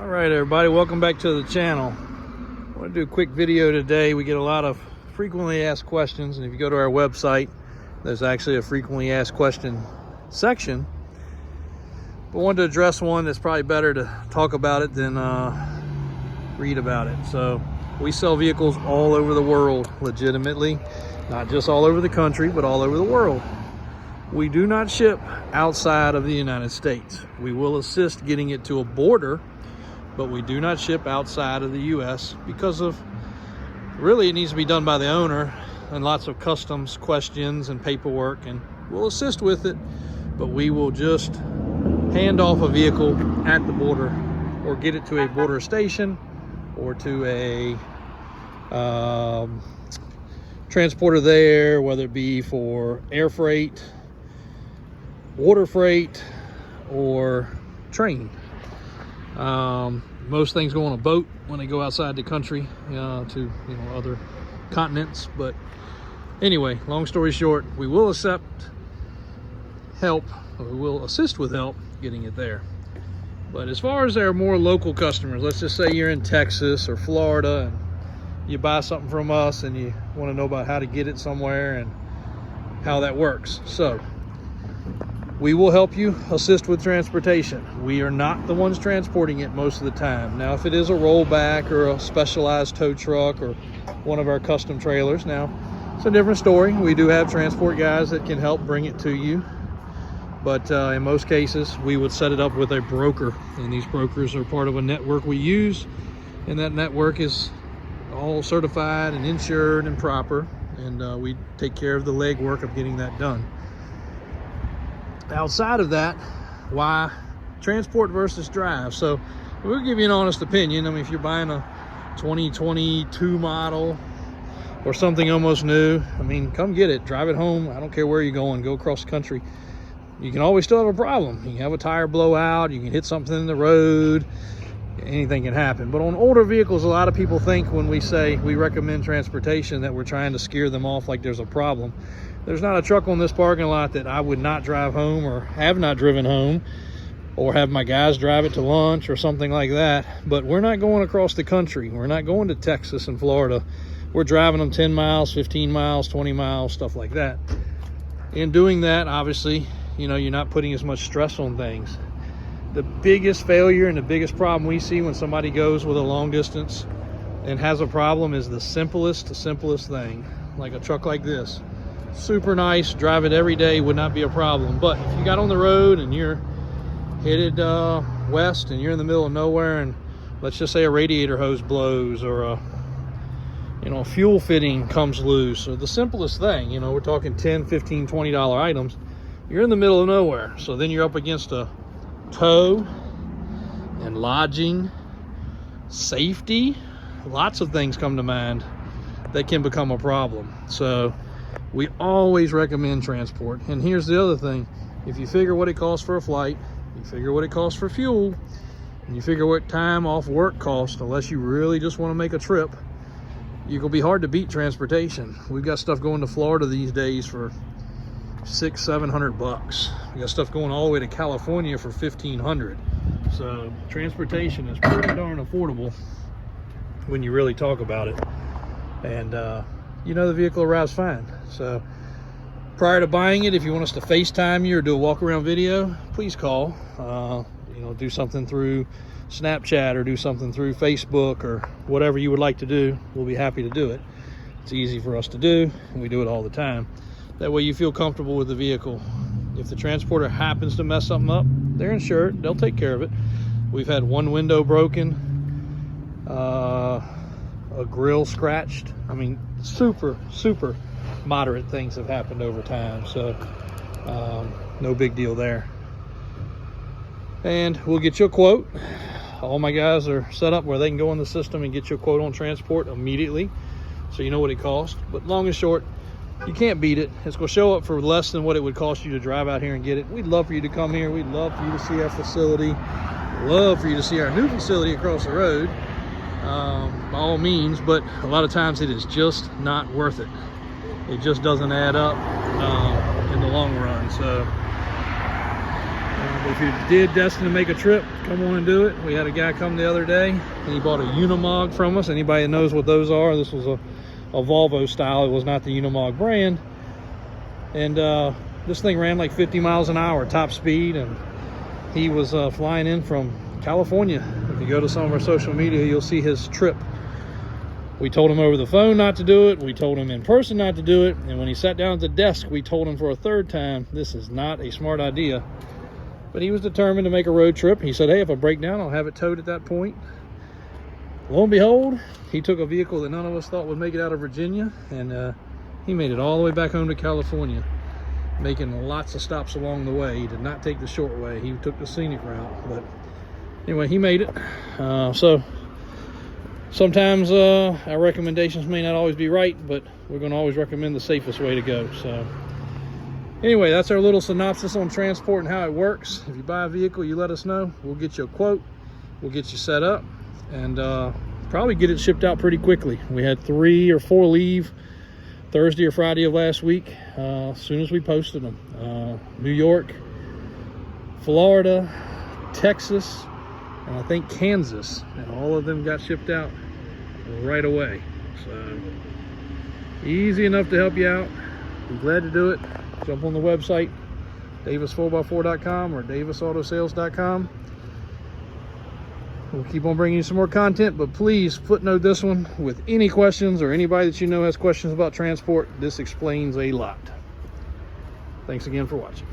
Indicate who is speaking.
Speaker 1: All right, everybody, welcome back to the channel. I want to do a quick video today. We get a lot of frequently asked questions, and if you go to our website, there's actually a frequently asked question section. But I wanted to address one that's probably better to talk about it than read about it. So we sell vehicles all over the world, legitimately, not just all over the country, but all over the world. We do not ship outside of the United States. We will assist getting it to a border, but we do not ship outside of the US because of, really it needs to be done by the owner and lots of customs questions and paperwork, and we'll assist with it, but we will just hand off a vehicle at the border or get it to a border station or to a transporter there, whether it be for air freight, water freight, or train. Most things go on a boat when they go outside the country to other continents. But anyway, long story short, we will accept help, or we will assist with help getting it there. But as far as our more local customers, let's just say you're in Texas or Florida and you buy something from us and you want to know about how to get it somewhere and how that works. So we will help you assist with transportation. We are not the ones transporting it most of the time. Now, if it is a rollback or a specialized tow truck or one of our custom trailers, now it's a different story. We do have transport guys that can help bring it to you. But in most cases, we would set it up with a broker. And these brokers are part of a network we use. And that network is all certified and insured and proper. And we take care of the legwork of getting that done. Outside of that, why transport versus drive? So we'll give you an honest opinion. I mean, if you're buying a 2022 model or something almost new, I mean, come get it, drive it home. I don't care where you're going, go across the country. You can always still have a problem. You can have a tire blow out, you can hit something in the road, anything can happen. But on older vehicles, a lot of people think when we say we recommend transportation that we're trying to scare them off like there's a problem. There's not a truck on this parking lot that I would not drive home or have not driven home or have my guys drive it to lunch or something like that. But we're not going across the country. We're not going to Texas and Florida. We're driving them 10 miles, 15 miles, 20 miles, stuff like that. In doing that, obviously, you're not putting as much stress on things. The biggest failure and the biggest problem we see when somebody goes with a long distance and has a problem is the simplest thing, like a truck like this. Super nice, drive it every day, would not be a problem. But if you got on the road and you're headed west and you're in the middle of nowhere, and let's just say a radiator hose blows or a fuel fitting comes loose, or the simplest thing, we're talking $10, $15, $20 items, you're in the middle of nowhere. So then you're up against a tow and lodging, safety, lots of things come to mind that can become a problem. So we always recommend transport. And here's the other thing. If you figure what it costs for a flight, you figure what it costs for fuel, and you figure what time off work costs, unless you really just want to make a trip, you're gonna be hard to beat transportation. We've got stuff going to Florida these days for $600-700. We got stuff going all the way to California for $1,500. So transportation is pretty darn affordable when you really talk about it. And the vehicle arrives fine. So prior to buying it, if you want us to FaceTime you or do a walk around video, please call. Do something through Snapchat or do something through Facebook or whatever you would like to do. We'll be happy to do it. It's easy for us to do, and we do it all the time. That way you feel comfortable with the vehicle. If the transporter happens to mess something up, they're insured, they'll take care of it. We've had one window broken, a grill scratched. I mean, super moderate things have happened over time. So no big deal there. And we'll get you a quote. All my guys are set up where they can go in the system and get you a quote on transport immediately, so you know what it costs. But long and short, you can't beat it. It's going to show up for less than what it would cost you to drive out here and get it. We'd love for you to come here. We'd love for you to see our facility. Love for you to see our new facility across the road, by all means. But a lot of times it is just not worth it. It just doesn't add up in the long run. So But if you did destined to make a trip, come on and do it. We had a guy come the other day and he bought a Unimog from us. Anybody that knows what those are, this was a Volvo style. It was not the Unimog brand. And this thing ran like 50 miles an hour top speed, and he was flying in from California. If you go to some of our social media, you'll see his trip. We told him over the phone not to do it. We told him in person not to do it. And when he sat down at the desk, we told him for a third time, this is not a smart idea. But he was determined to make a road trip. He said, hey, if I break down, I'll have it towed at that point. Lo and behold, he took a vehicle that none of us thought would make it out of Virginia, and he made it all the way back home to California, making lots of stops along the way. He did not take the short way. He took the scenic route. But anyway, he made it. So sometimes our recommendations may not always be right, but we're going to always recommend the safest way to go. So anyway, that's our little synopsis on transport and how it works. If you buy a vehicle, you let us know. We'll get you a quote. We'll get you set up, and probably get it shipped out pretty quickly. We had 3 or 4 leave Thursday or Friday of last week, as soon as we posted them. New York, Florida, Texas, and I think Kansas, and all of them got shipped out right away. So easy enough to help you out. Be glad to do it. Jump on the website, davis4x4.com or davisautosales.com. We'll keep on bringing you some more content, but please footnote this one with any questions, or anybody that you know has questions about transport. This explains a lot. Thanks again for watching.